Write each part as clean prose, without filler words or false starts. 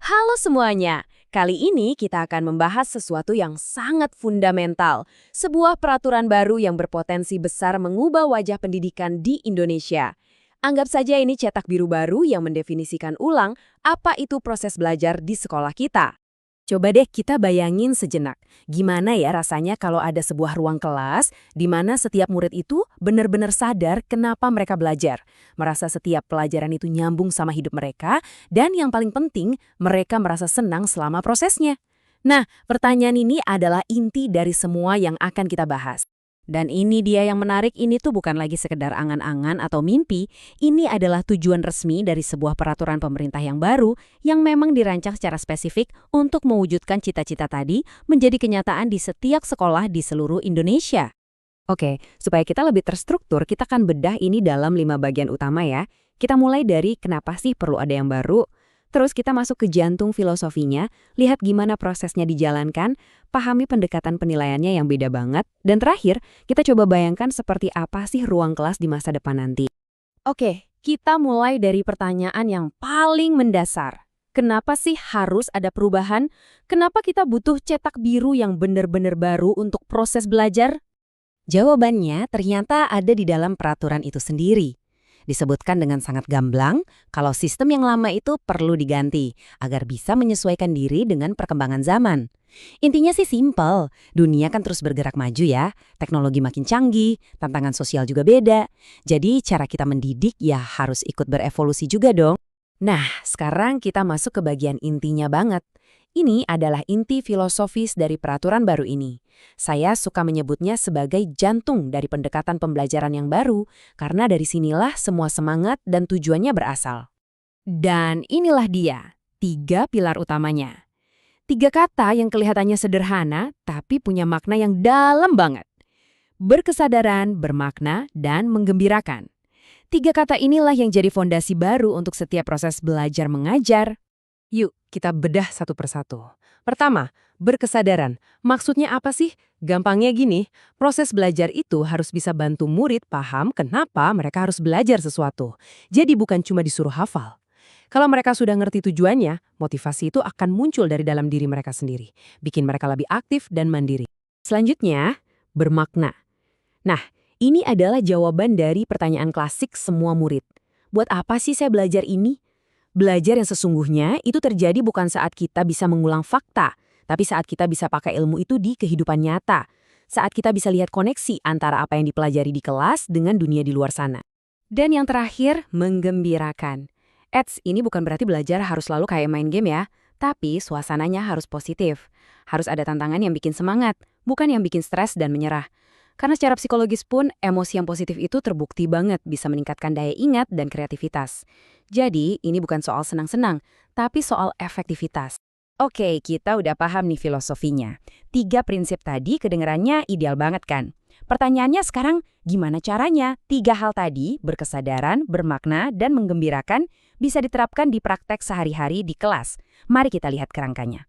Halo semuanya, kali ini kita akan membahas sesuatu yang sangat fundamental, sebuah peraturan baru yang berpotensi besar mengubah wajah pendidikan di Indonesia. Anggap saja ini cetak biru baru yang mendefinisikan ulang apa itu proses belajar di sekolah kita. Coba deh kita bayangin sejenak, gimana ya rasanya kalau ada sebuah ruang kelas di mana setiap murid itu benar-benar sadar kenapa mereka belajar, merasa setiap pelajaran itu nyambung sama hidup mereka, dan yang paling penting, mereka merasa senang selama prosesnya. Nah, pertanyaan ini adalah inti dari semua yang akan kita bahas. Dan ini dia yang menarik, ini tuh bukan lagi sekedar angan-angan atau mimpi, ini adalah tujuan resmi dari sebuah peraturan pemerintah yang baru yang memang dirancang secara spesifik untuk mewujudkan cita-cita tadi menjadi kenyataan di setiap sekolah di seluruh Indonesia. Oke, supaya kita lebih terstruktur, kita akan bedah ini dalam 5 bagian utama ya. Kita mulai dari kenapa sih perlu ada yang baru, terus kita masuk ke jantung filosofinya, lihat gimana prosesnya dijalankan, pahami pendekatan penilaiannya yang beda banget, dan terakhir, kita coba bayangkan seperti apa sih ruang kelas di masa depan nanti. Oke, kita mulai dari pertanyaan yang paling mendasar. Kenapa sih harus ada perubahan? Kenapa kita butuh cetak biru yang benar-benar baru untuk proses belajar? Jawabannya ternyata ada di dalam peraturan itu sendiri. Disebutkan dengan sangat gamblang kalau sistem yang lama itu perlu diganti agar bisa menyesuaikan diri dengan perkembangan zaman. Intinya sih simpel, dunia kan terus bergerak maju ya, teknologi makin canggih, tantangan sosial juga beda. Jadi cara kita mendidik ya harus ikut berevolusi juga dong. Nah, sekarang kita masuk ke bagian intinya banget. Ini adalah inti filosofis dari peraturan baru ini. Saya suka menyebutnya sebagai jantung dari pendekatan pembelajaran yang baru, karena dari sinilah semua semangat dan tujuannya berasal. Dan inilah dia, 3 pilar utamanya. 3 kata yang kelihatannya sederhana, tapi punya makna yang dalam banget. Berkesadaran, bermakna, dan menggembirakan. 3 kata inilah yang jadi fondasi baru untuk setiap proses belajar mengajar. Yuk, kita bedah satu persatu. Pertama, berkesadaran. Maksudnya apa sih? Gampangnya gini, proses belajar itu harus bisa bantu murid paham kenapa mereka harus belajar sesuatu. Jadi bukan cuma disuruh hafal. Kalau mereka sudah ngerti tujuannya, motivasi itu akan muncul dari dalam diri mereka sendiri, bikin mereka lebih aktif dan mandiri. Selanjutnya, bermakna. Nah, ini adalah jawaban dari pertanyaan klasik semua murid. Buat apa sih saya belajar ini? Belajar yang sesungguhnya itu terjadi bukan saat kita bisa mengulang fakta, tapi saat kita bisa pakai ilmu itu di kehidupan nyata. Saat kita bisa lihat koneksi antara apa yang dipelajari di kelas dengan dunia di luar sana. Dan yang terakhir, menggembirakan. Ini bukan berarti belajar harus selalu kayak main game ya, tapi suasananya harus positif. Harus ada tantangan yang bikin semangat, bukan yang bikin stres dan menyerah. Karena secara psikologis pun, emosi yang positif itu terbukti banget bisa meningkatkan daya ingat dan kreativitas. Jadi, ini bukan soal senang-senang, tapi soal efektivitas. Oke, kita udah paham nih filosofinya. 3 prinsip tadi kedengarannya ideal banget kan? Pertanyaannya sekarang, gimana caranya 3 hal tadi, berkesadaran, bermakna, dan menggembirakan, bisa diterapkan di praktek sehari-hari di kelas? Mari kita lihat kerangkanya.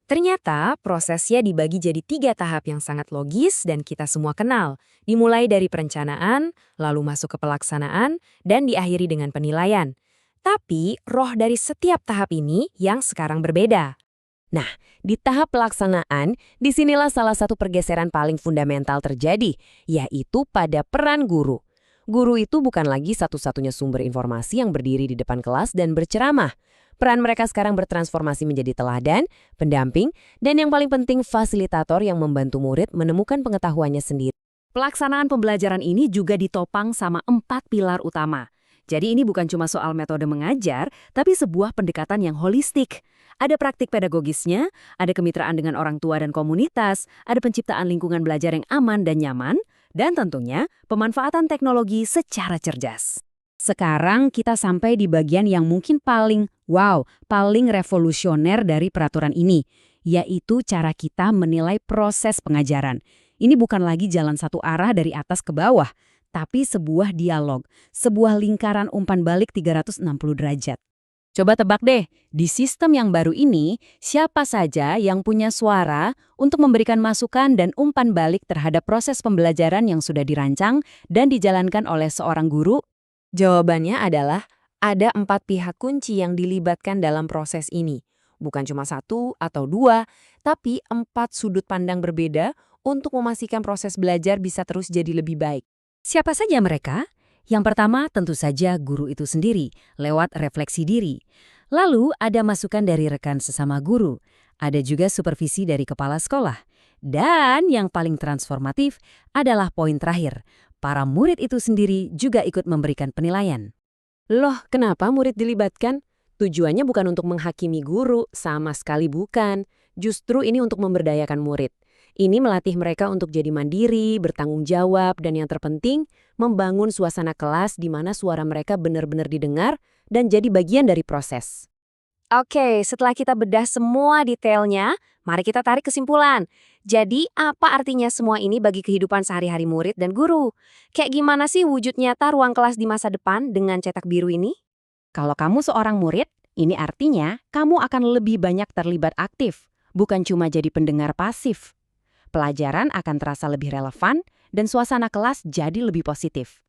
Ternyata prosesnya dibagi jadi 3 tahap yang sangat logis dan kita semua kenal. Dimulai dari perencanaan, lalu masuk ke pelaksanaan, dan diakhiri dengan penilaian. Tapi roh dari setiap tahap ini yang sekarang berbeda. Nah, di tahap pelaksanaan, disinilah salah satu pergeseran paling fundamental terjadi, yaitu pada peran guru. Guru itu bukan lagi satu-satunya sumber informasi yang berdiri di depan kelas dan berceramah. Peran mereka sekarang bertransformasi menjadi teladan, pendamping, dan yang paling penting fasilitator yang membantu murid menemukan pengetahuannya sendiri. Pelaksanaan pembelajaran ini juga ditopang sama 4 pilar utama. Jadi ini bukan cuma soal metode mengajar, tapi sebuah pendekatan yang holistik. Ada praktik pedagogisnya, ada kemitraan dengan orang tua dan komunitas, ada penciptaan lingkungan belajar yang aman dan nyaman, dan tentunya pemanfaatan teknologi secara cerdas. Sekarang kita sampai di bagian yang mungkin paling revolusioner dari peraturan ini, yaitu cara kita menilai proses pengajaran. Ini bukan lagi jalan satu arah dari atas ke bawah, tapi sebuah dialog, sebuah lingkaran umpan balik 360 derajat. Coba tebak deh, di sistem yang baru ini, siapa saja yang punya suara untuk memberikan masukan dan umpan balik terhadap proses pembelajaran yang sudah dirancang dan dijalankan oleh seorang guru? Jawabannya adalah ada 4 pihak kunci yang dilibatkan dalam proses ini. bukan cuma satu atau dua, tapi 4 sudut pandang berbeda untuk memastikan proses belajar bisa terus jadi lebih baik. Siapa saja mereka? Yang pertama tentu saja guru itu sendiri, lewat refleksi diri. Lalu ada masukan dari rekan sesama guru. Ada juga supervisi dari kepala sekolah. Dan yang paling transformatif adalah poin terakhir. Para murid itu sendiri juga ikut memberikan penilaian. Loh, kenapa murid dilibatkan? Tujuannya bukan untuk menghakimi guru, sama sekali bukan. Justru ini untuk memberdayakan murid. Ini melatih mereka untuk jadi mandiri, bertanggung jawab, dan yang terpenting, membangun suasana kelas di mana suara mereka benar-benar didengar dan jadi bagian dari proses. Oke, setelah kita bedah semua detailnya, mari kita tarik kesimpulan. Jadi, apa artinya semua ini bagi kehidupan sehari-hari murid dan guru? Kayak gimana sih wujud nyata ruang kelas di masa depan dengan cetak biru ini? Kalau kamu seorang murid, ini artinya kamu akan lebih banyak terlibat aktif, bukan cuma jadi pendengar pasif. Pelajaran akan terasa lebih relevan dan suasana kelas jadi lebih positif.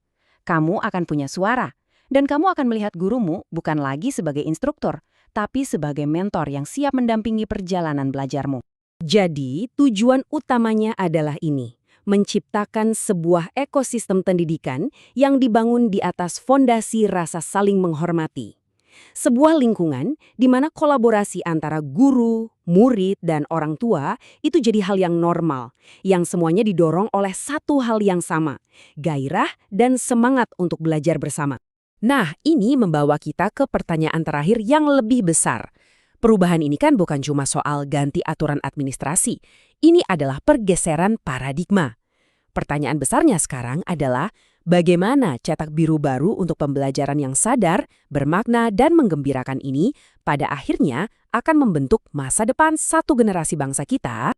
Kamu akan punya suara, dan kamu akan melihat gurumu bukan lagi sebagai instruktur, tapi sebagai mentor yang siap mendampingi perjalanan belajarmu. Jadi, tujuan utamanya adalah ini, menciptakan sebuah ekosistem pendidikan yang dibangun di atas fondasi rasa saling menghormati. Sebuah lingkungan di mana kolaborasi antara guru, murid, dan orang tua itu jadi hal yang normal, yang semuanya didorong oleh satu hal yang sama, gairah dan semangat untuk belajar bersama. Nah, ini membawa kita ke pertanyaan terakhir yang lebih besar. Perubahan ini kan bukan cuma soal ganti aturan administrasi, ini adalah pergeseran paradigma. Pertanyaan besarnya sekarang adalah, bagaimana cetak biru baru untuk pembelajaran yang sadar, bermakna, dan menggembirakan ini pada akhirnya akan membentuk masa depan satu generasi bangsa kita?